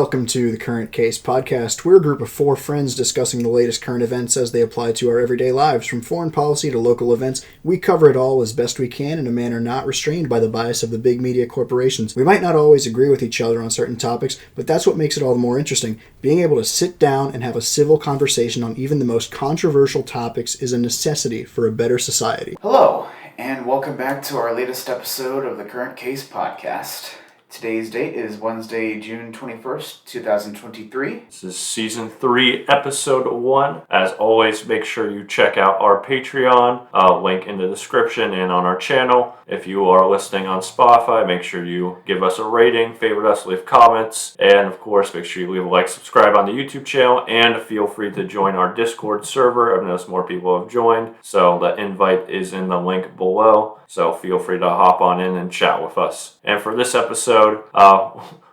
Welcome to the Current Case Podcast. We're a group of four friends discussing the latest current events as they apply to our everyday lives. From foreign policy to local events, we cover it all as best we can in a manner not restrained by the bias of the big media corporations. We might not always agree with each other on certain topics, but that's what makes it all the more interesting. Being able to sit down and have a civil conversation on even the most controversial topics is a necessity for a better society. Hello, and welcome back to our latest episode of the Current Case Podcast. Today's date is Wednesday, June 21st, 2023. This is Season 3, Episode 1. As always, make sure you check out our Patreon, link in the description and on our channel. If you are listening on Spotify, make sure you give us a rating, favorite us, leave comments, and of course, make sure you leave a like, subscribe on the YouTube channel, and feel free to join our Discord server. I've noticed more people have joined, so the invite is in the link below. So feel free to hop on in and chat with us. And for this episode,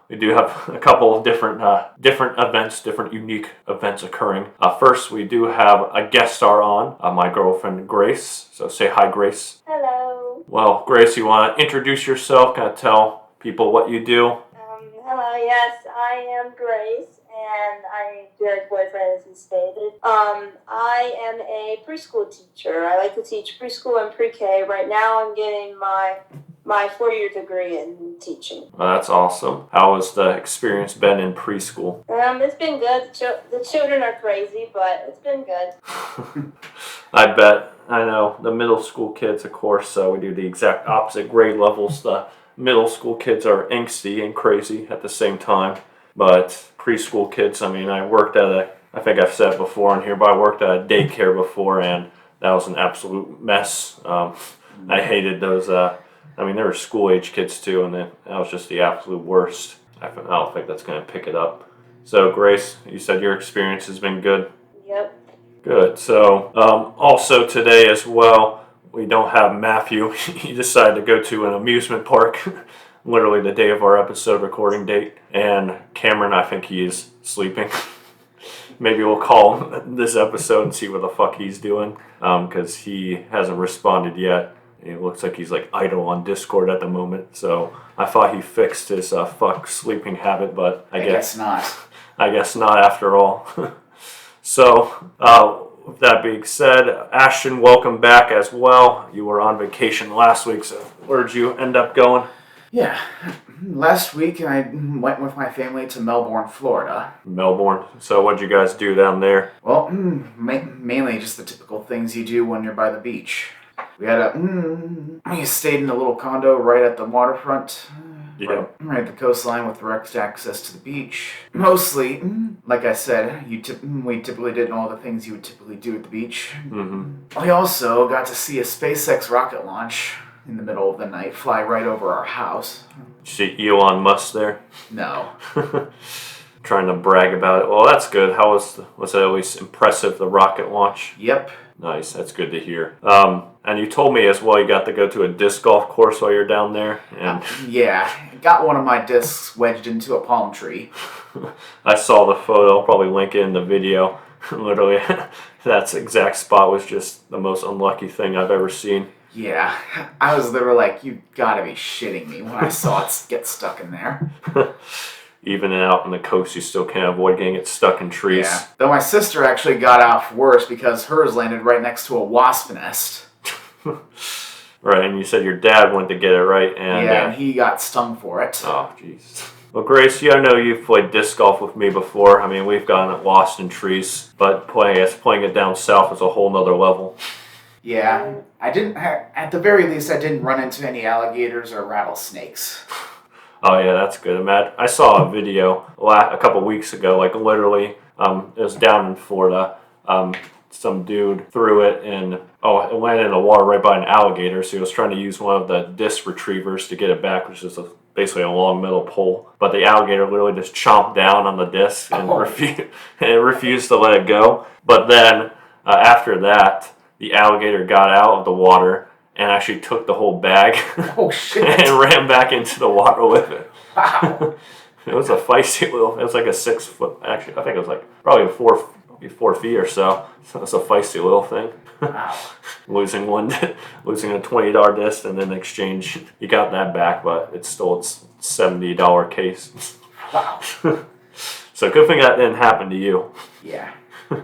we do have a couple of different unique events occurring. First, we do have a guest star on, my girlfriend Grace. So say hi, Grace. Hello. Well, Grace, you want to introduce yourself? Kind of tell people what you do? Hello, yes, I am Grace, and I'm Jared's boyfriend, as he stated. I am a preschool teacher. I like to teach preschool and pre-K. Right now I'm getting my 4-year degree in teaching. Well, that's awesome. How has the experience been in preschool? It's been good. The children are crazy, but it's been good. I bet. I know. The middle school kids, of course, we do the exact opposite grade levels. The middle school kids are angsty and crazy at the same time. But preschool kids, I worked at I think I've said it before on here, but I worked at a daycare before, and that was an absolute mess. I hated those. There were school-age kids too, and that was just the absolute worst. I don't think that's going to pick it up. So, Grace, you said your experience has been good? Yep. Good. So, also today as well, we don't have Matthew. He decided to go to an amusement park, literally the day of our episode recording date. And Cameron, I think he is sleeping. Maybe we'll call him this episode and see what the fuck he's doing, because he hasn't responded yet. It looks like he's idle on Discord at the moment. So I thought he fixed his sleeping habit, but I guess not. I guess not after all. So with that being said, Ashton, welcome back as well. You were on vacation last week, so where'd you end up going? Yeah, last week I went with my family to Melbourne, Florida. Melbourne. So what'd you guys do down there? Well, mainly just the typical things you do when you're by the beach. We stayed in a little condo right at the waterfront. Yeah. Right at the coastline with direct access to the beach. Mostly, like I said, we typically did all the things you would typically do at the beach. Mm-hmm. We also got to see a SpaceX rocket launch in the middle of the night fly right over our house. Did you see Elon Musk there? No. Trying to brag about it. Well, that's good. How was it at least impressive, the rocket launch? Yep. Nice, that's good to hear. And you told me as well you got to go to a disc golf course while you're down there. And yeah, got one of my discs wedged into a palm tree. I saw the photo. I'll probably link it in the video. Literally, that exact spot was just the most unlucky thing I've ever seen. Yeah, I was literally like, you gotta be shitting me when I saw it get stuck in there. Even out on the coast, you still can't avoid getting it stuck in trees. Yeah, though my sister actually got off worse because hers landed right next to a wasp nest. Right, and you said your dad went to get it, right? And, and he got stung for it. Oh, jeez. Well, Grace, I know you've played disc golf with me before. We've gotten lost in trees, but playing it down south is a whole nother level. Yeah, I didn't. At the very least, I didn't run into any alligators or rattlesnakes. Oh yeah, that's good. I saw a video a couple weeks ago, literally, it was down in Florida. Some dude threw it and it landed in the water right by an alligator. So he was trying to use one of the disc retrievers to get it back, which is basically a long metal pole. But the alligator literally just chomped down on the disc and refused to let it go. But then after that, the alligator got out of the water and actually took the whole bag and ran back into the water with it. Wow. It was a feisty little, it was like a 6 foot, actually, I think it was probably 4 feet or so. So it's a feisty little thing. Wow. losing a $20 disc, and then in exchange, you got that back, but it's still its $70 case. Wow. So good thing that didn't happen to you. Yeah.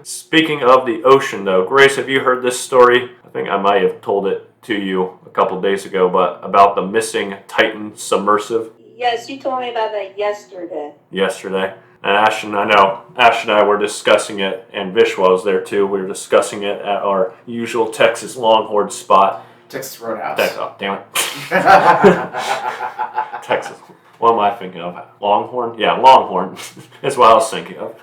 Speaking of the ocean, though, Grace, have you heard this story? I think I might have told it to you a couple days ago, but about the missing Titan Submersible. Yes, you told me about that yesterday. And Ashton, I know, Ashton and I were discussing it, and Vishwa was there too. We were discussing it at our usual Texas Longhorn spot. Texas Roadhouse. Oh, damn it. Texas. What am I thinking of? Longhorn? Yeah, Longhorn is what I was thinking of.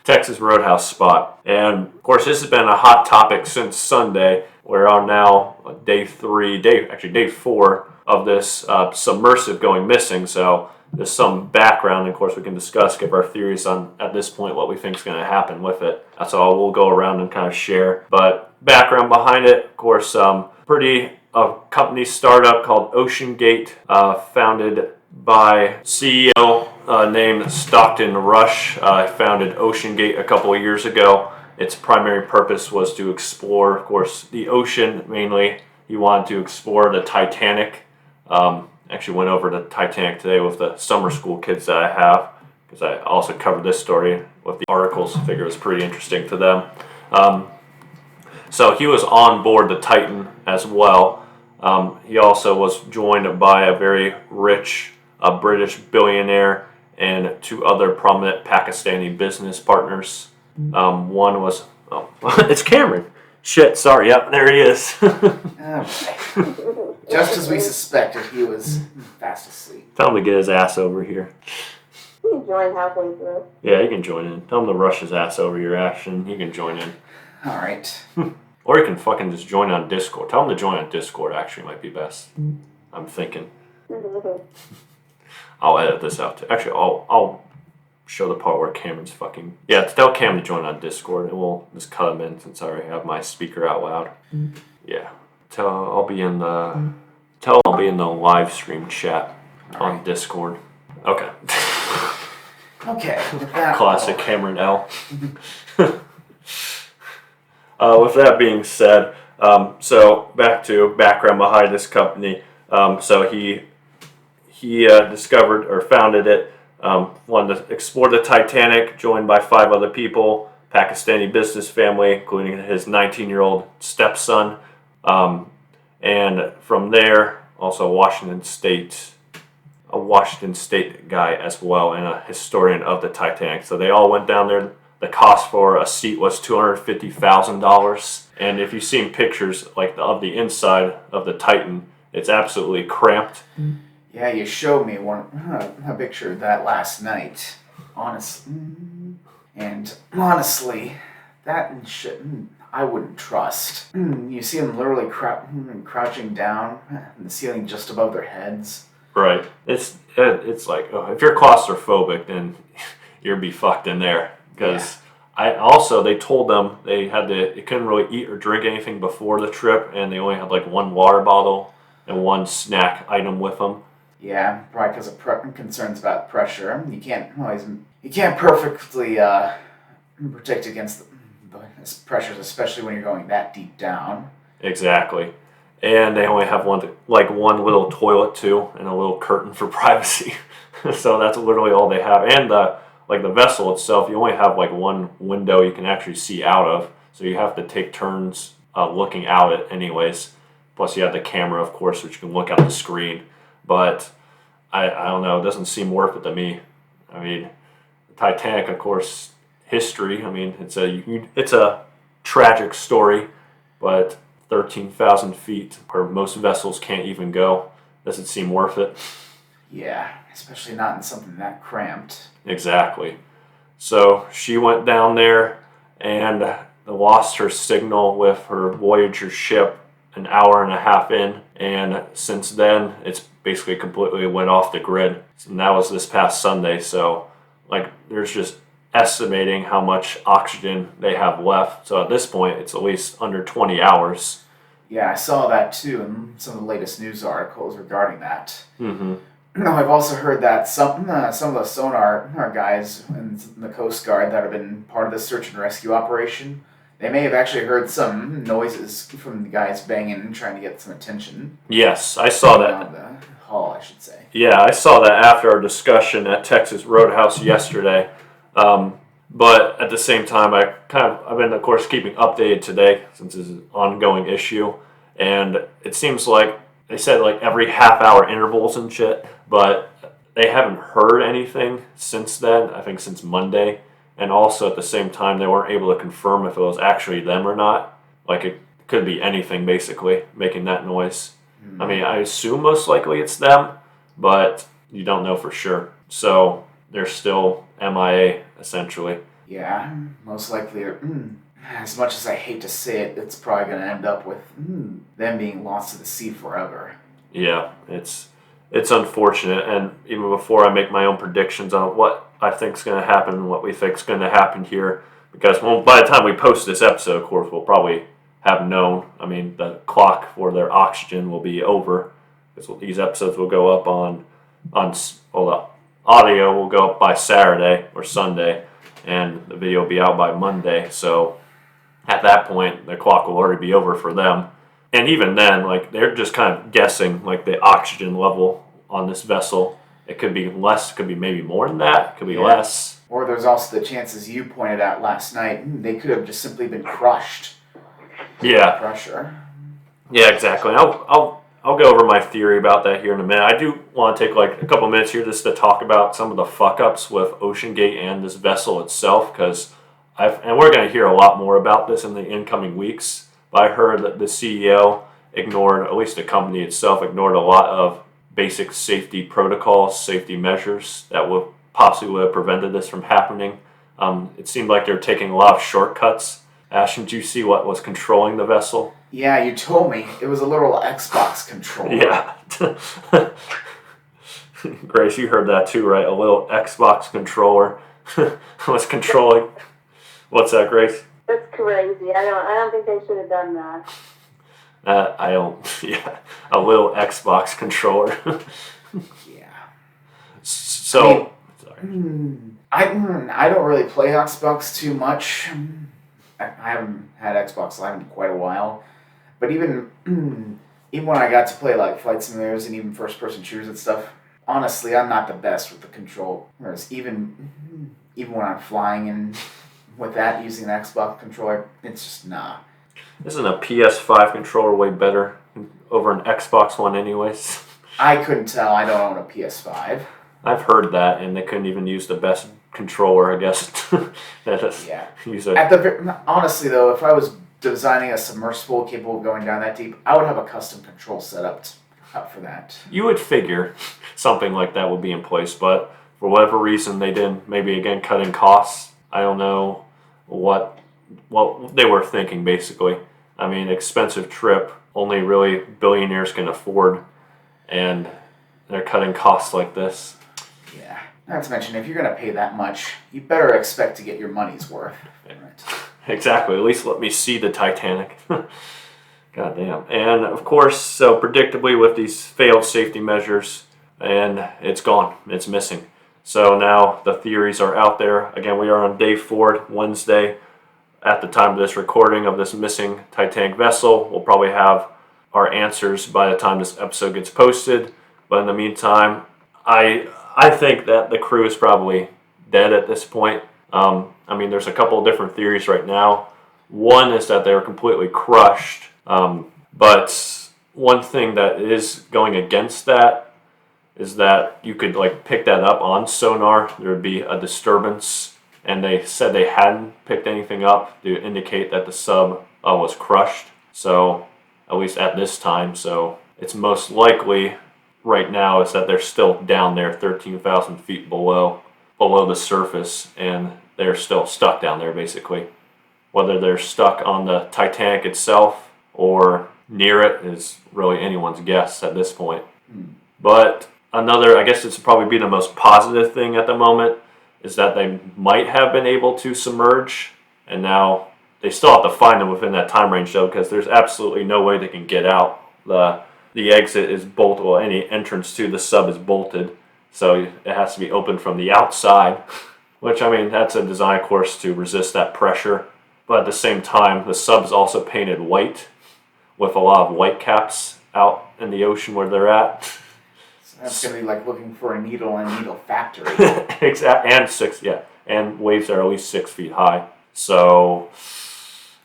Texas Roadhouse spot. And of course, this has been a hot topic since Sunday. We're on now day 4 of this submersive going missing. So there's some background. Of course, we can discuss, give our theories on, at this point, what we think is going to happen with it. That's all we'll go around and kind of share. But background behind it, of course, a company startup called OceanGate, founded by CEO named Stockton Rush. Founded OceanGate a couple of years ago. Its primary purpose was to explore, of course, the ocean mainly. He wanted to explore the Titanic. Actually went over the Titanic today with the summer school kids that I have, because I also covered this story with the articles. I figured it was pretty interesting to them. So he was on board the Titan as well. He also was joined by a very rich British billionaire and 2 other prominent Pakistani business partners. One was, it's Cameron. Shit, sorry, yep, there he is. Just as we suspected, he was fast asleep. Tell him to get his ass over here. You can join halfway through. Yeah, he can join in. Tell him to rush his ass over your action. He can join in. All right. Or he can fucking just join on Discord. Tell him to join on Discord, actually, might be best. I'm thinking. I'll edit this out too. Actually, I'll show the part where Cameron's fucking... Yeah, tell Cam to join on Discord, and we'll just cut him in since I already have my speaker out loud. Yeah. I'll be in the live stream chat on Discord. Okay. Okay. Classic Cameron L. With that being said, so back to background behind this company. So he discovered or founded it. Wanted to explore the Titanic, joined by 5 other people, Pakistani business family, including his 19-year-old stepson. And from there, also a Washington State guy as well, and a historian of the Titanic. So they all went down there. The cost for a seat was $250,000. And if you've seen pictures of the inside of the Titan, it's absolutely cramped. Yeah, you showed me a picture of that last night. Honestly, that shit I wouldn't trust. You see them literally crouching down in the ceiling just above their heads. Right. It's like, if you're claustrophobic, then you'll be fucked in there. Because they told them they couldn't really eat or drink anything before the trip, and they only had 1 water bottle and 1 snack item with them. Yeah, probably because of concerns about pressure. You can't perfectly protect against the pressures, especially when you're going that deep down. Exactly. And they only have one little toilet too, and a little curtain for privacy. So that's literally all they have. And the vessel itself, you only have 1 window you can actually see out of. So you have to take turns looking out at anyways. Plus you have the camera, of course, which you can look at the screen. But I don't know, it doesn't seem worth it to me. I mean, the Titanic, of course, history. I mean, it's a tragic story, but 13,000 feet, where most vessels can't even go, doesn't seem worth it. Yeah, especially not in something that cramped. Exactly. So she went down there and lost her signal with her Voyager ship an hour and a half in, and since then it's basically completely went off the grid. And that was this past Sunday. So there's just estimating how much oxygen they have left. So at this point, it's at least under 20 hours. Yeah, I saw that too in some of the latest news articles regarding that. Mm-hmm. I've also heard that some of the sonar guys in the Coast Guard that have been part of the search and rescue operation, they may have actually heard some noises from the guys banging and trying to get some attention. Yes, I saw that. The hall, I should say. Yeah, I saw that after our discussion at Texas Roadhouse yesterday. But at the same time, I've been, of course, keeping updated today since this is an ongoing issue. And it seems like they said like every half-hour intervals and shit, but they haven't heard anything since then, I think since Monday. And also at the same time, they weren't able to confirm if it was actually them or not. Like it could be anything basically making that noise. I mean, I assume most likely it's them, but you don't know for sure. So they're still MIA essentially. Yeah, most likely. As much as I hate to say it, it's probably going to end up with them being lost to the sea forever. Yeah, it's unfortunate, and even before I make my own predictions on what I think is going to happen and what we think is going to happen here, because by the time we post this episode, of course, we'll probably have known. I mean, the clock for their oxygen will be over, because these episodes will go up the audio will go up by Saturday or Sunday, and the video will be out by Monday. So at that point, the clock will already be over for them. And even then, like, they're just kind of guessing, like, the oxygen level on this vessel. It could be less, it could be maybe more than that, it could be less. Or there's also the chances you pointed out last night, they could have just simply been crushed. Yeah. Pressure. Yeah, exactly. I'll go over my theory about that here in a minute. I do want to take, like, a couple minutes here just to talk about some of the fuck-ups with OceanGate and this vessel itself, because and we're going to hear a lot more about this in the incoming weeks. I heard that the CEO ignored, at least the company itself, ignored a lot of basic safety protocols, safety measures that would possibly have prevented this from happening. It seemed like they were taking a lot of shortcuts. Ash, did you see what was controlling the vessel? Yeah, you told me. It was a little Xbox controller. Yeah. Grace, you heard that too, right? A little Xbox controller was controlling. What's that, Grace? That's crazy. I don't think they should have done that. I don't. Yeah, a little Xbox controller. Yeah. So, I don't really play Xbox too much. I haven't had Xbox Live in quite a while, but even when I got to play like flight simulators and even first-person shooters and stuff, honestly, I'm not the best with the control. Whereas even when I'm flying and with that using an Xbox controller, it's just nah. Isn't a PS5 controller way better over an Xbox One anyways? I couldn't tell. I don't own a PS5. I've heard that, and they couldn't even use the best controller, I guess. Yeah. Use it. Honestly, though, if I was designing a submersible capable of going down that deep, I would have a custom control set up for that. You would figure something like that would be in place, but for whatever reason they didn't. Maybe, again, cutting costs. I don't know what they were thinking, basically. I mean, expensive trip, only really billionaires can afford, and they're cutting costs like this. Yeah. Not to mention, if you're going to pay that much, you better expect to get your money's worth. Right. Exactly. At least let me see the Titanic. Goddamn. And, of course, so predictably with these failed safety measures, and it's gone. It's missing. So now the theories are out there. Again, we are on day 4, Wednesday. At the time of this recording of this missing Titanic vessel, we'll probably have our answers by the time this episode gets posted. But in the meantime, I think that the crew is probably dead at this point. I mean, there's a couple of different theories right now. One is that they were completely crushed. But one thing that is going against that is that you could like pick that up on sonar. There would be a disturbance, and they said they hadn't picked anything up to indicate that the sub was crushed. So at least at this time, so it's most likely right now is that they're still down there 13,000 feet below the surface, and they're still stuck down there basically. Whether they're stuck on the Titanic itself or near it is really anyone's guess at this point. But another, I guess it's probably be the most positive thing at the moment, is that they might have been able to submerge, and now they still have to find them within that time range though, because there's absolutely no way they can get out. The exit is bolted, well, any entrance to the sub is bolted, so it has to be opened from the outside, which, I mean, that's a design, of course, to resist that pressure. But at the same time, the sub is also painted white with a lot of white caps out in the ocean where they're at. So That's going to be like looking for a needle in a needle factory. Exactly, and waves are at least 6 feet high. So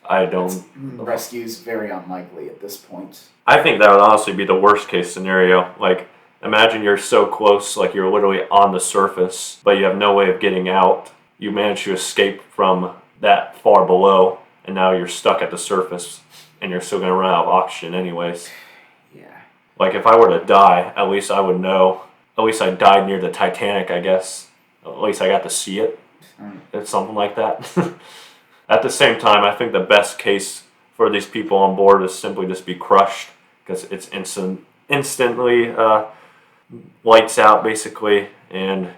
I don't. Rescue is very unlikely at this point. I think that would honestly be the worst case scenario. Like, imagine you're so close, like you're literally on the surface, but you have no way of getting out. You manage to escape from that far below, and now you're stuck at the surface, and you're still going to run out of oxygen anyways. Yeah. Like, if I were to die, at least I would know. At least I died near the Titanic, I guess. At least I got to see it. It's something like that. At the same time, I think the best case for these people on board is simply just be crushed, because it's instantly lights out, basically, and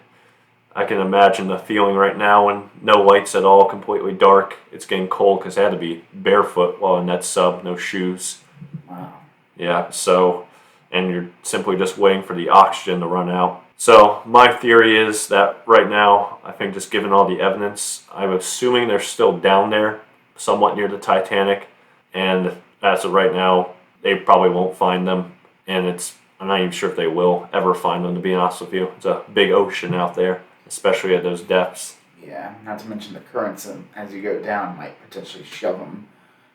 I can imagine the feeling right now when no lights at all, completely dark. It's getting cold because they had to be barefoot while in that sub, no shoes. Wow. Yeah, so, and you're simply just waiting for the oxygen to run out. So my theory is that right now, I think just given all the evidence, I'm assuming they're still down there, somewhat near the Titanic, and as of right now, they probably won't find them, and I'm not even sure if they will ever find them, to be honest with you. It's a big ocean out there, especially at those depths. Yeah, not to mention the currents as you go down might potentially shove them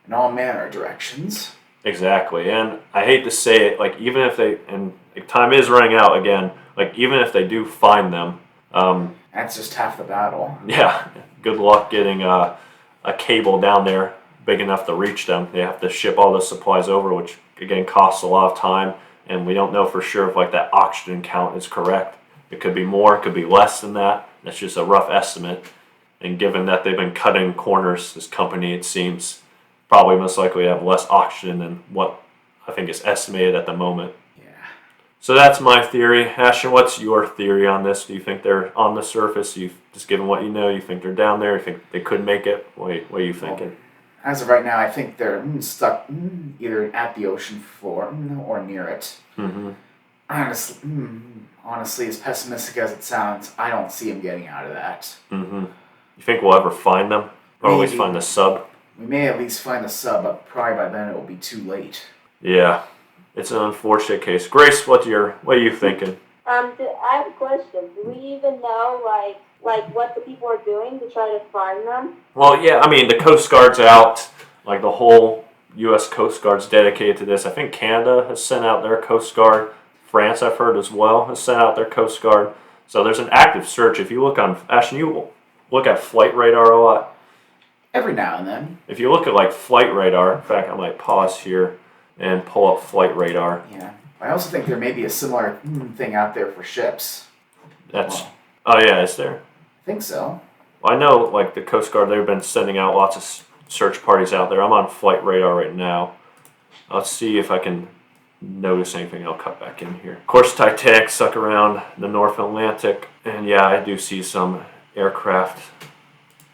in all manner of directions. Exactly, and I hate to say it, like, even if they, and time is running out again, like, even if they do find them, that's just half the battle. yeah, good luck getting a cable down there big enough to reach them. They have to ship all the supplies over, which again costs a lot of time, and we don't know for sure if like that oxygen count is correct. It could be more, it could be less than that. That's just a rough estimate, and given that they've been cutting corners, this company, it seems, probably most likely have less oxygen than what I think is estimated at the moment. Yeah. So that's my theory. Ashton, what's your theory on this? Do you think they're on the surface? You just given what you know, you think they're down there? You think they could make it? What are you thinking? Well, as of right now, I think they're stuck either at the ocean floor or near it. Mm-hmm. Honestly, as pessimistic as it sounds, I don't see them getting out of that. Mm-hmm. You think we'll ever find them? Or at least Maybe. find the sub? We may at least find the sub, but probably by then it will be too late. Yeah. It's an unfortunate case. Grace, what are you thinking? I have a question. Do we even know, like what the people are doing to try to find them? Well, yeah, I mean, the Coast Guard's out. Like, the whole U.S. Coast Guard's dedicated to this. I think Canada has sent out their Coast Guard. France, I've heard as well, has sent out their Coast Guard. So there's an active search. If you look on, Ashton, you look at flight radar a lot. Every now and then. If you look at, like, flight radar, in fact, I might pause here and pull up flight radar. Yeah. I also think there may be a similar thing out there for ships. Oh yeah, is there? I think so. Well, I know, like, the Coast Guard, they've been sending out lots of search parties out there. I'm on flight radar right now. Let's see if I can notice anything. I'll cut back in here. Of course, Titanic stuck around the North Atlantic, and yeah, I do see some aircraft.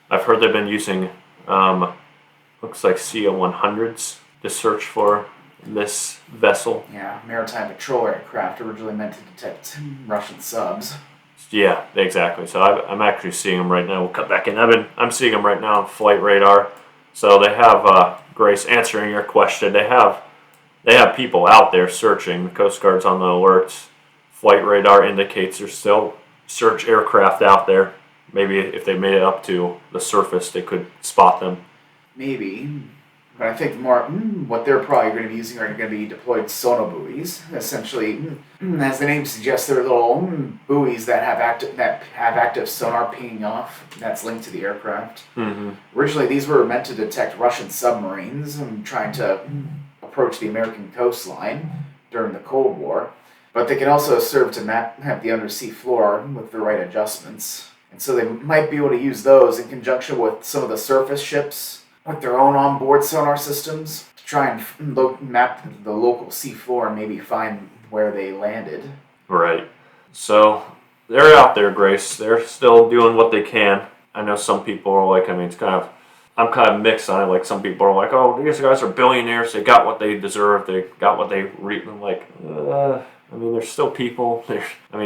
I've heard they've been using, looks like CO-100s to search for this vessel. Yeah, maritime patrol aircraft originally meant to detect Russian subs. Yeah, exactly. So I'm actually seeing them right now. We'll cut back in. I'm seeing them right now on flight radar. So they have, Grace, answering your question, they have people out there searching. The Coast Guard's on the alerts. Flight radar indicates there's still search aircraft out there. Maybe if they made it up to the surface, they could spot them. Maybe. But I think more what they're probably going to be using are going to be deployed sonobuoys. Essentially, as the name suggests, they're little buoys that have active sonar pinging off that's linked to the aircraft. Mm-hmm. Originally, these were meant to detect Russian submarines trying to approach the American coastline during the Cold War. But they can also serve to map the undersea floor with the right adjustments. And so they might be able to use those in conjunction with some of the surface ships with their own onboard sonar systems to try and map the local seafloor and maybe find where they landed. Right. So they're out there, Grace. They're still doing what they can. I know some people are like, I mean, I'm kind of mixed on it. Like, some people are like, oh, these guys are billionaires. They got what they deserve. They got what they reap. I'm like, I mean, they're still people. They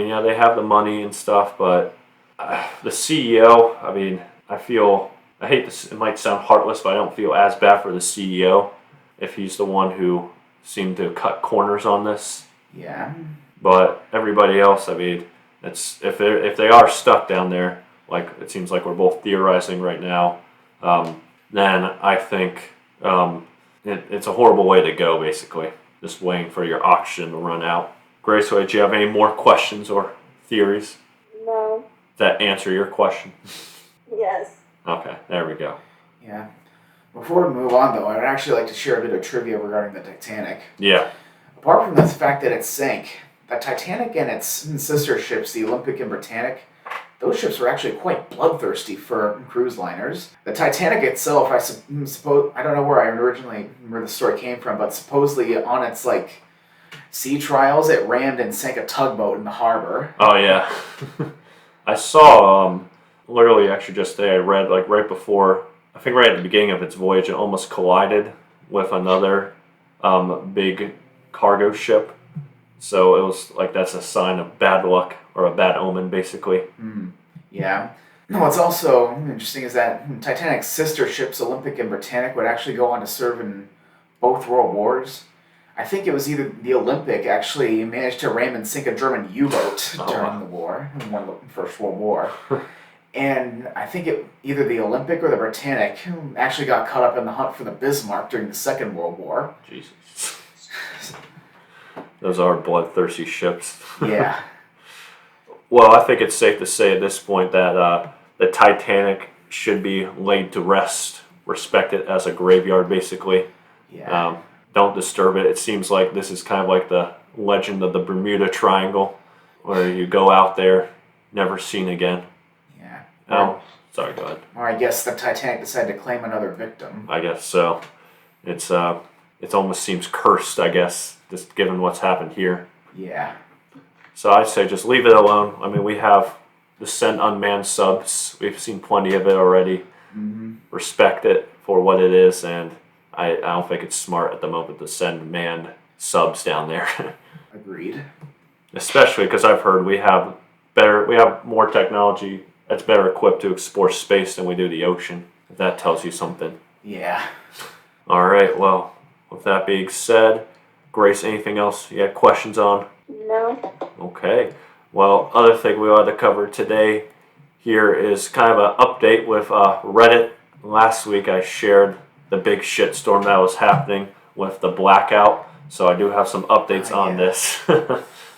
have the money and stuff, but the CEO, I mean, I hate this, it might sound heartless, but I don't feel as bad for the CEO if he's the one who seemed to cut corners on this. Yeah. But everybody else, I mean, it's if they are stuck down there, like it seems like we're both theorizing right now, then I think it's a horrible way to go, basically. Just waiting for your oxygen to run out. Grace, do you have any more questions or theories No. that answer your question? Yes. Okay, there we go. Yeah. Before we move on, though, I'd actually like to share a bit of trivia regarding the Titanic. Yeah. Apart from the fact that it sank, the Titanic and its sister ships, the Olympic and Britannic, those ships were actually quite bloodthirsty for cruise liners. The Titanic itself, I suppose, I don't know where the story came from, but supposedly on its sea trials, it rammed and sank a tugboat in the harbor. Oh yeah. I saw literally actually just today I read right before, I think right at the beginning of its voyage, it almost collided with another big cargo ship. So it was that's a sign of bad luck or a bad omen, basically. Yeah. No, what's also interesting is that Titanic's sister ships, Olympic and Britannic, would actually go on to serve in both World Wars. I think it was either the Olympic actually managed to ram and sink a German U-boat during the war, the First World War. And I think either the Olympic or the Britannic actually got caught up in the hunt for the Bismarck during the Second World War. Jesus. Those are bloodthirsty ships. Yeah. Well, I think it's safe to say at this point that the Titanic should be laid to rest, respect it as a graveyard, basically. Yeah. Don't disturb it. It seems like this is kind of like the legend of the Bermuda Triangle, where you go out there, never seen again. Yeah. Oh, sorry, go ahead. Or I guess the Titanic decided to claim another victim. I guess so. It almost seems cursed, I guess, just given what's happened here. Yeah. So I'd say just leave it alone. I mean, we have the sent unmanned subs. We've seen plenty of it already. Mm-hmm. Respect it for what it is, and I don't think it's smart at the moment to send manned subs down there. Agreed. Especially because I've heard we have more technology that's better equipped to explore space than we do the ocean. If that tells you something. Yeah. All right. Well, with that being said, Grace, anything else you had questions on? No. Okay. Well, other thing we wanted to cover today here is kind of an update with Reddit. Last week I shared the big shitstorm that was happening with the blackout, so I do have some updates on this.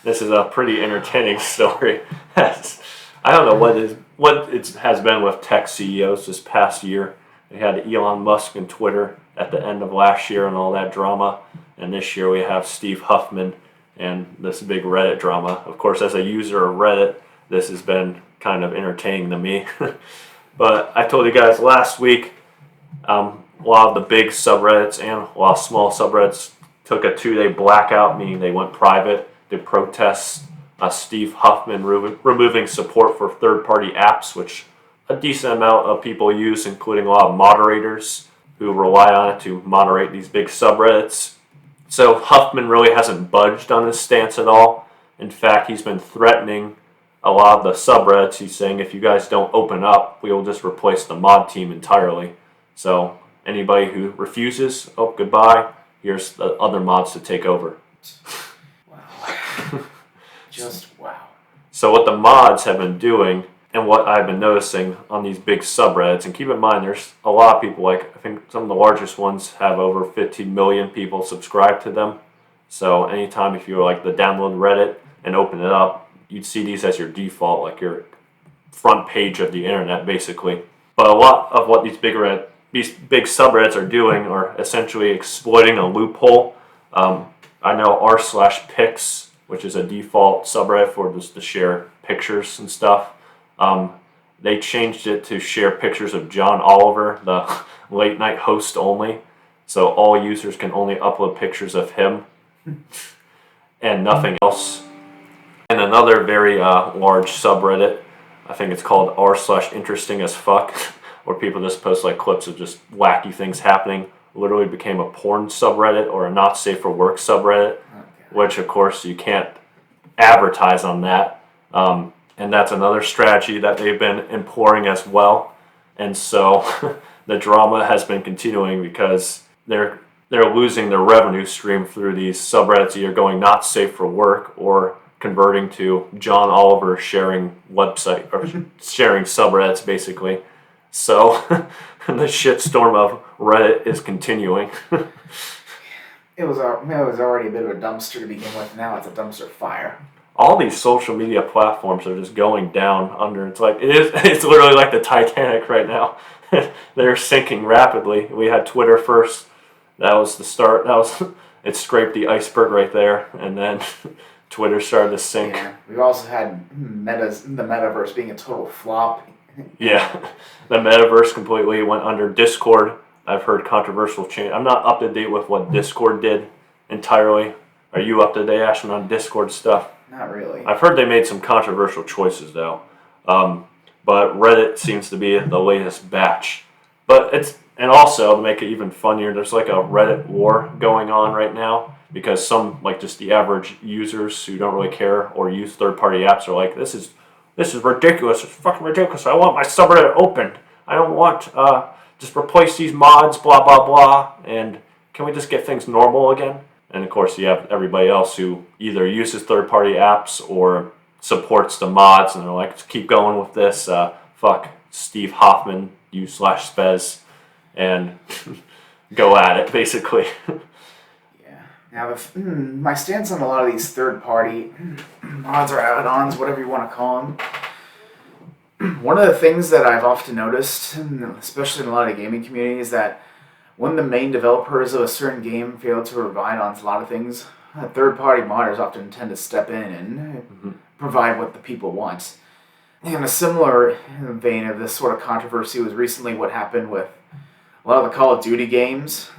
This is a pretty entertaining story. I don't know what it has been with tech CEOs this past year. We had Elon Musk and Twitter at the end of last year and all that drama, and this year we have Steve Huffman and this big Reddit drama. Of course, as a user of Reddit, this has been kind of entertaining to me. But I told you guys last week, a lot of the big subreddits and a lot of small subreddits took a 2-day blackout, meaning they went private to protest Steve Huffman removing support for third-party apps, which a decent amount of people use, including a lot of moderators who rely on it to moderate these big subreddits. So Huffman really hasn't budged on his stance at all. In fact, he's been threatening a lot of the subreddits. He's saying, if you guys don't open up, we will just replace the mod team entirely. So anybody who refuses, oh, goodbye. Here's the other mods to take over. Wow. Just wow. So what the mods have been doing, and what I've been noticing on these big subreddits, and keep in mind there's a lot of people, I think some of the largest ones have over 15 million people subscribed to them. So anytime if you the download Reddit and open it up, you'd see these as your default, like your front page of the internet, basically. But a lot of what these big subreddits are doing are essentially exploiting a loophole. I know r/pics, which is a default subreddit for just to share pictures and stuff. They changed it to share pictures of John Oliver, the late night host only. So all users can only upload pictures of him and nothing else. And another very large subreddit, I think it's called r/interesting as fuck, where people just post clips of just wacky things happening, literally became a porn subreddit or a not safe for work subreddit, which of course you can't advertise on that. And that's another strategy that they've been employing as well. And so the drama has been continuing because they're losing their revenue stream through these subreddits either going not safe for work or converting to John Oliver sharing website or sharing subreddits basically. So the shitstorm of Reddit is continuing. It was already a bit of a dumpster to begin with. Now it's a dumpster fire. All these social media platforms are just going down under. It's literally like the Titanic right now. They're sinking rapidly. We had Twitter first. That was the start. It scraped the iceberg right there, and then Twitter started to sink. Yeah. We've also had the metaverse being a total flop. Yeah, the metaverse completely went under. Discord, I've heard controversial change. I'm not up to date with what Discord did entirely. Are you up to date, Ashton, on Discord stuff? Not really. I've heard they made some controversial choices though. But Reddit seems to be the latest batch. And also to make it even funnier, there's like a Reddit war going on right now because some, like just the average users who don't really care or use third-party apps are like, this is ridiculous. It's fucking ridiculous. I want my subreddit open. I don't want just replace these mods, blah blah blah. And can we just get things normal again? And of course, you have everybody else who either uses third-party apps or supports the mods, and they're like, let's keep going with this. Fuck Steve Hoffman, you/Spez, and go at it, basically. Yeah. Now, my stance on a lot of these third-party mods or add-ons, whatever you want to call them, one of the things that I've often noticed, especially in a lot of gaming communities, that when the main developers of a certain game fail to provide on a lot of things, third-party modders often tend to step in and provide what the people want. In a similar vein of this sort of controversy was recently what happened with a lot of the Call of Duty games.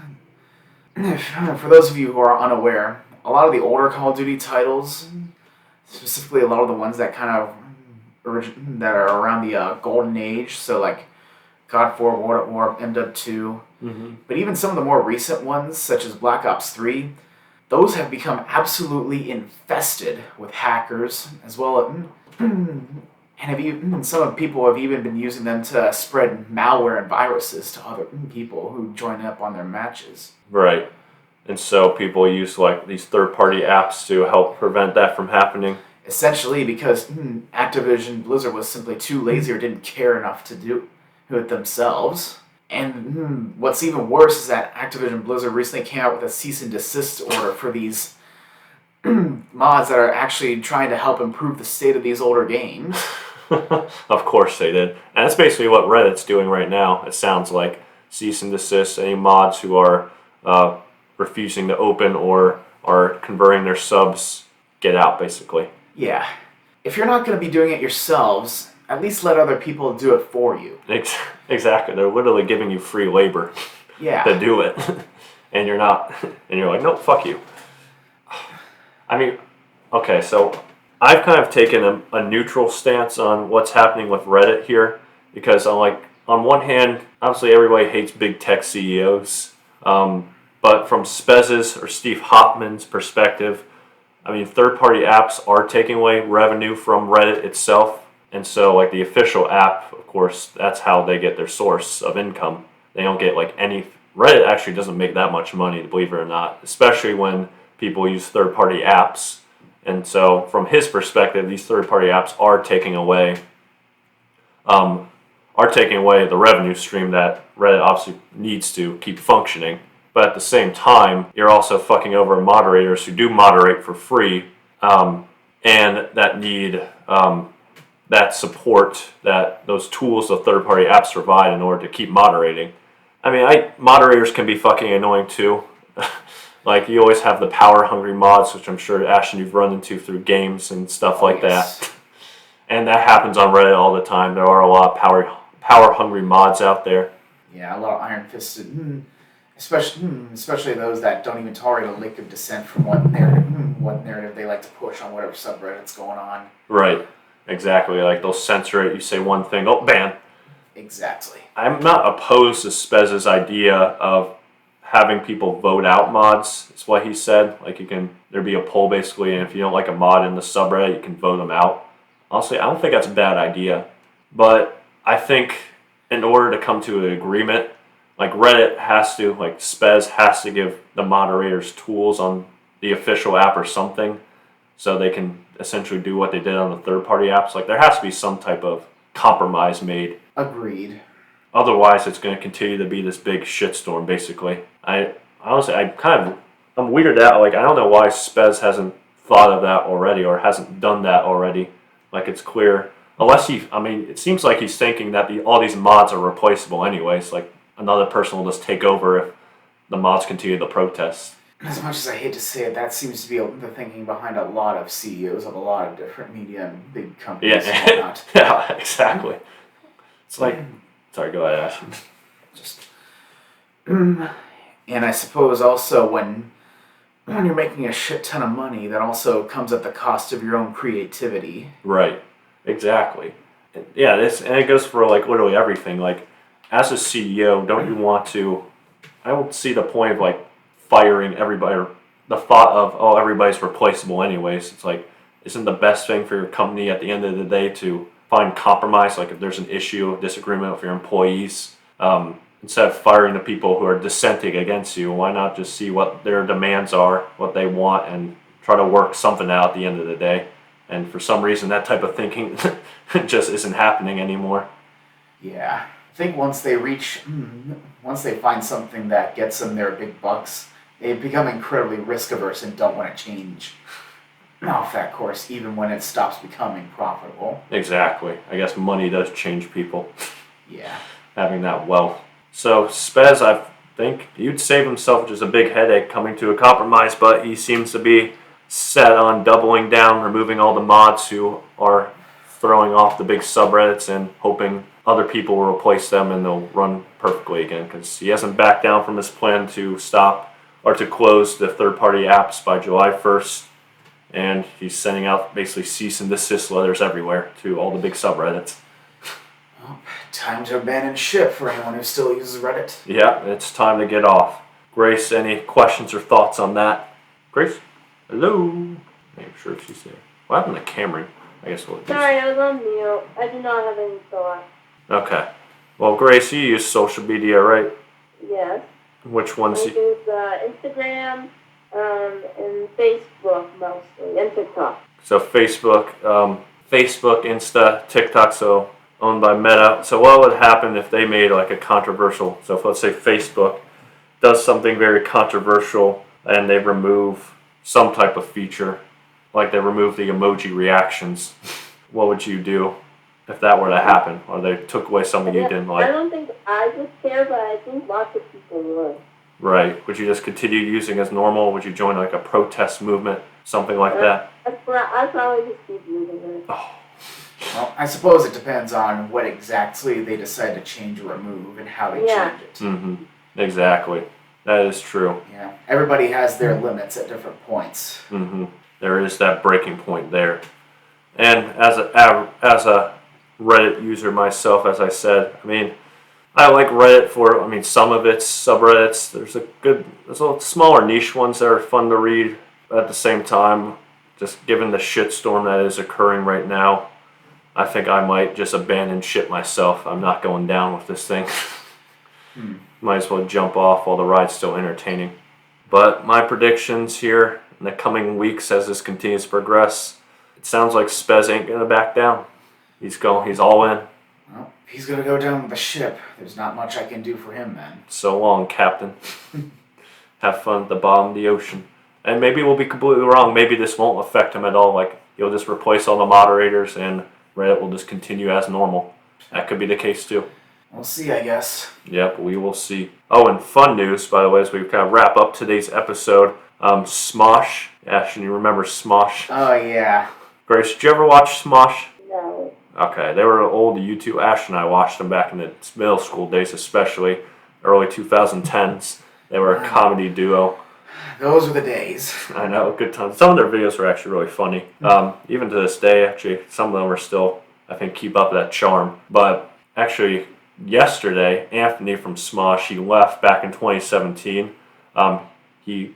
For those of you who are unaware, a lot of the older Call of Duty titles, specifically a lot of the ones that that are around the Golden Age, so like COD 4, World at War, MW2, but even some of the more recent ones, such as Black Ops 3, those have become absolutely infested with hackers, as well as some people have even been using them to spread malware and viruses to other people who join up on their matches. Right. And so people use like these third-party apps to help prevent that from happening. Essentially because Activision Blizzard was simply too lazy or didn't care enough to do it themselves. And what's even worse is that Activision Blizzard recently came out with a cease and desist order for these mods that are actually trying to help improve the state of these older games. Of course they did. And that's basically what Reddit's doing right now. It sounds like cease and desist. Any mods who are refusing to open or are converting their subs, get out, basically. Yeah. If you're not going to be doing it yourselves, at least let other people do it for you. Exactly. They're literally giving you free labor to do it. And you're not. And you're like, nope, fuck you. I mean, okay, so I've kind of taken a neutral stance on what's happening with Reddit here. Because on one hand, obviously everybody hates big tech CEOs. But from Spez's or Steve Hoffman's perspective, I mean, third-party apps are taking away revenue from Reddit itself. And so, like, the official app, of course, that's how they get their source of income. They don't get, like, any... Reddit actually doesn't make that much money, believe it or not, especially when people use third-party apps. And so, from his perspective, these third-party apps are taking away the revenue stream that Reddit obviously needs to keep functioning. But at the same time, you're also fucking over moderators who do moderate for free and that need that support that those tools the third-party apps provide in order to keep moderating. I mean, moderators can be fucking annoying too. Like, you always have the power-hungry mods, which I'm sure, Ashton, you've run into through games and stuff like that. And that happens on Reddit all the time. There are a lot of power-hungry mods out there. Yeah, a lot of iron-fisted... Especially those that don't even tolerate a lick of dissent from what narrative they like to push on whatever subreddit's going on. Right, exactly. Like, they'll censor it. You say one thing, oh, ban. Exactly. I'm not opposed to Spez's idea of having people vote out mods. It's what he said. Like, there'd be a poll basically, and if you don't like a mod in the subreddit, you can vote them out. Honestly, I don't think that's a bad idea. But I think in order to come to an agreement, like Reddit has to, Spez has to give the moderators tools on the official app or something so they can essentially do what they did on the third-party apps. Like, there has to be some type of compromise made. Agreed. Otherwise, it's going to continue to be this big shitstorm, basically. I'm weirded out. Like, I don't know why Spez hasn't thought of that already or hasn't done that already. Like, it's clear. Unless it seems like he's thinking that all these mods are replaceable anyways. Like, another person will just take over if the mods continue the protests. As much as I hate to say it, that seems to be the thinking behind a lot of CEOs of a lot of different media and big companies and whatnot. Yeah, exactly. It's like, sorry, go ahead, Ashton. And I suppose also when you're making a shit ton of money, that also comes at the cost of your own creativity. Right, exactly. Yeah, and it goes for like literally everything. Like, as a CEO, don't you want to? I don't see the point of like firing everybody, or the thought of, everybody's replaceable anyways. It's like, isn't the best thing for your company at the end of the day to find compromise? Like, if there's an issue, a disagreement with your employees, instead of firing the people who are dissenting against you, why not just see what their demands are, what they want, and try to work something out at the end of the day? And for some reason, that type of thinking just isn't happening anymore. Yeah. I think once they find something that gets them their big bucks, they become incredibly risk averse and don't want to change off that course, even when it stops becoming profitable. Exactly. I guess money does change people. Yeah. Having that wealth. So Spez, I think he'd save himself just a big headache coming to a compromise, but he seems to be set on doubling down, removing all the mods who are throwing off the big subreddits and hoping other people will replace them and they'll run perfectly again, because he hasn't backed down from his plan to stop or to close the third-party apps by July 1st, and he's sending out basically cease and desist letters everywhere to all the big subreddits. Well, time to abandon ship for anyone who still uses Reddit. Yeah, it's time to get off. Grace, any questions or thoughts on that? Grace? Hello? Make sure she's there. What happened to Cameron? I guess we'll... Sorry, I was on mute. I do not have any thought. Okay. Well, Grace, you use social media, right? Yes. Which ones? I use Instagram and Facebook mostly, and TikTok. So Facebook, Insta, TikTok, so owned by Meta. So what would happen if they made like a controversial, so if let's say Facebook does something very controversial and they remove some type of feature, like they remove the emoji reactions, what would you do if that were to happen, or they took away something you didn't like? I don't think I would care, but I think lots of people would. Right. Would you just continue using as normal? Would you join like a protest movement, something like that? I'd probably just keep using it. Oh. Well, I suppose it depends on what exactly they decide to change or remove and how they change it. Mm-hmm. Exactly. That is true. Yeah. Everybody has their limits at different points. Mm-hmm. There is that breaking point there. And as a Reddit user myself, as I said, I like Reddit for, some of its subreddits. There's a smaller niche ones that are fun to read, but at the same time, just given the shitstorm that is occurring right now, I think I might just abandon ship myself. I'm not going down with this thing. Might as well jump off while the ride's still entertaining. But my predictions here in the coming weeks as this continues to progress, it sounds like Spez ain't going to back down. He's all in. Well, if he's going to go down with the ship, there's not much I can do for him then. So long, Captain. Have fun at the bottom of the ocean. And maybe we'll be completely wrong. Maybe this won't affect him at all. Like, he'll just replace all the moderators and Reddit will just continue as normal. That could be the case too. We'll see, I guess. Yep, we will see. Oh, and fun news, by the way, as we kind of wrap up today's episode. Smosh. Ashton, you remember Smosh? Oh, yeah. Grace, did you ever watch Smosh? No. Okay, they were old YouTube. Ash and I watched them back in the middle school days, especially early 2010s. They were a comedy duo. Those were the days. I know, good times. Some of their videos were actually really funny. Even to this day, actually, some of them are still, I think, keep up that charm. But actually, yesterday, Anthony from Smosh, he left back in 2017. He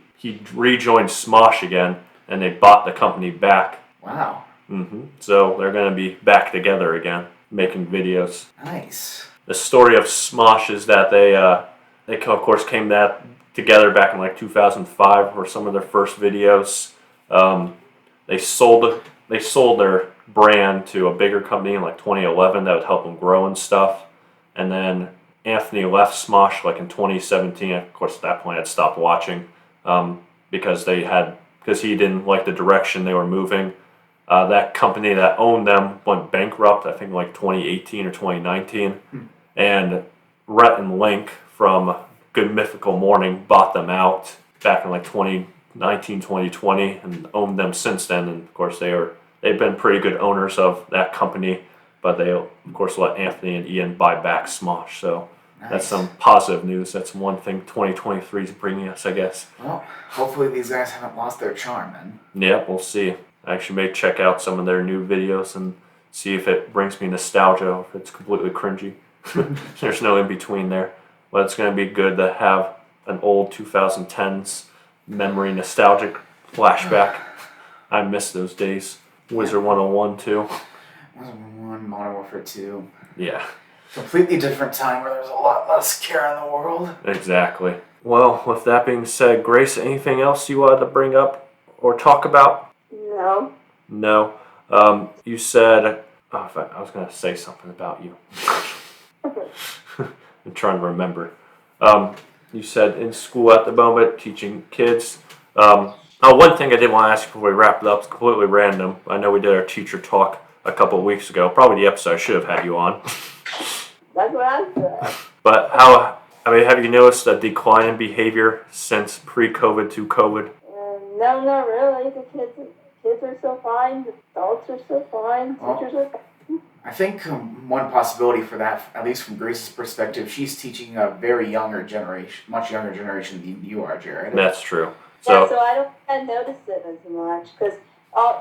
rejoined Smosh again, and they bought the company back. Wow. So they're going to be back together again, making videos. Nice. The story of Smosh is that they of course came together back in like 2005 for some of their first videos. They they sold their brand to a bigger company in like 2011 that would help them grow and stuff. And then Anthony left Smosh like in 2017. Of course, at that point, I'd stopped watching because he didn't like the direction they were moving. That company that owned them went bankrupt, I think like 2018 or 2019. And Rhett and Link from Good Mythical Morning bought them out back in like 2019, 2020 and owned them since then. And of course, they've been pretty good owners of that company, but they of course let Anthony and Ian buy back Smosh. So that's some positive news. That's one thing 2023 is bringing us, I guess. Well, hopefully these guys haven't lost their charm then. Yeah, we'll see. I actually may check out some of their new videos and see if it brings me nostalgia, if it's completely cringy. There's no in between there. But it's going to be good to have an old 2010s memory nostalgic flashback. I miss those days. Wizard 101 too. Wizard 101, Modern Warfare 2. Yeah. Completely different time where there's a lot less care in the world. Exactly. Well, with that being said, Grace, anything else you wanted to bring up or talk about? No. No. You said... I was going to say something about you. I'm trying to remember. You said in school at the moment, teaching kids. One thing I did want to ask you before we wrap it up, it's completely random. I know we did our teacher talk a couple of weeks ago. Probably the episode I should have had you on. That's what I said. But have you noticed a decline in behavior since pre-COVID to COVID? No, not really. The kids are still fine. The adults are still fine. Teachers are fine. I think one possibility for that, at least from Grace's perspective, she's teaching a very younger generation, much younger generation than you are, Jared. That's true. So I don't notice it as much because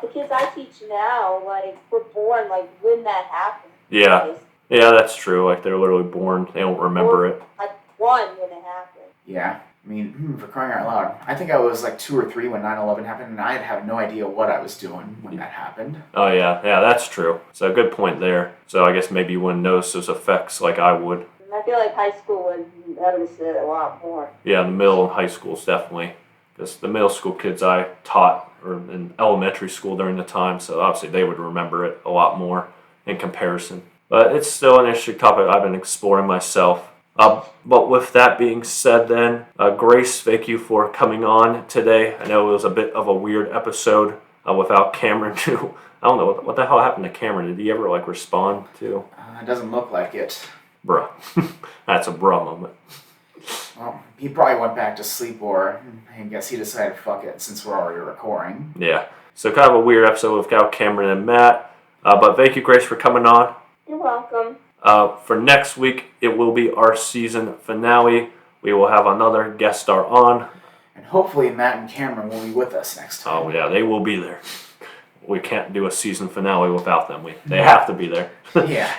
the kids I teach now, like, were born like when that happened. Yeah. Yeah, that's true. Like, they're literally born. They don't remember it. Like, one when it happened. Yeah. I mean, for crying out loud. I think I was like 2 or 3 when 9/11 happened, and I'd have no idea what I was doing when that happened. Oh, yeah. Yeah, that's true. So, a good point there. So, I guess maybe you wouldn't notice those effects like I would. I feel like high school would notice it a lot more. Yeah, the middle and high schools, definitely. Because the middle school kids I taught were in elementary school during the time, so obviously they would remember it a lot more in comparison. But it's still an interesting topic I've been exploring myself. But with that being said then, Grace, thank you for coming on today. I know it was a bit of a weird episode without Cameron too. I don't know, what the hell happened to Cameron? Did he ever respond to? It doesn't look like it. Bruh. That's a bruh moment. Well, he probably went back to sleep, or I guess he decided, fuck it, since we're already recording. Yeah. So kind of a weird episode without Cameron and Matt. But thank you, Grace, for coming on. You're welcome. For next week, it will be our season finale. We will have another guest star on. And hopefully Matt and Cameron will be with us next time. Oh, yeah, they will be there. We can't do a season finale without them. They have to be there. Yeah.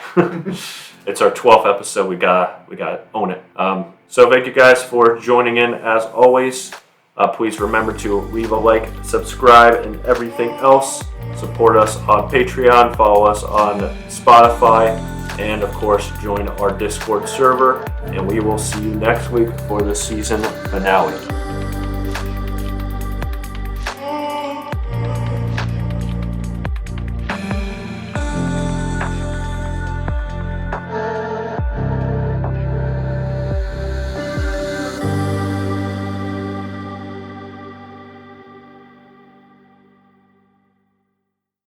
It's our 12th episode. We gotta own it. So thank you guys for joining in as always. Please remember to leave a like, subscribe, and everything else. Support us on Patreon, follow us on Spotify, and of course join our Discord server. And we will see you next week for the season finale.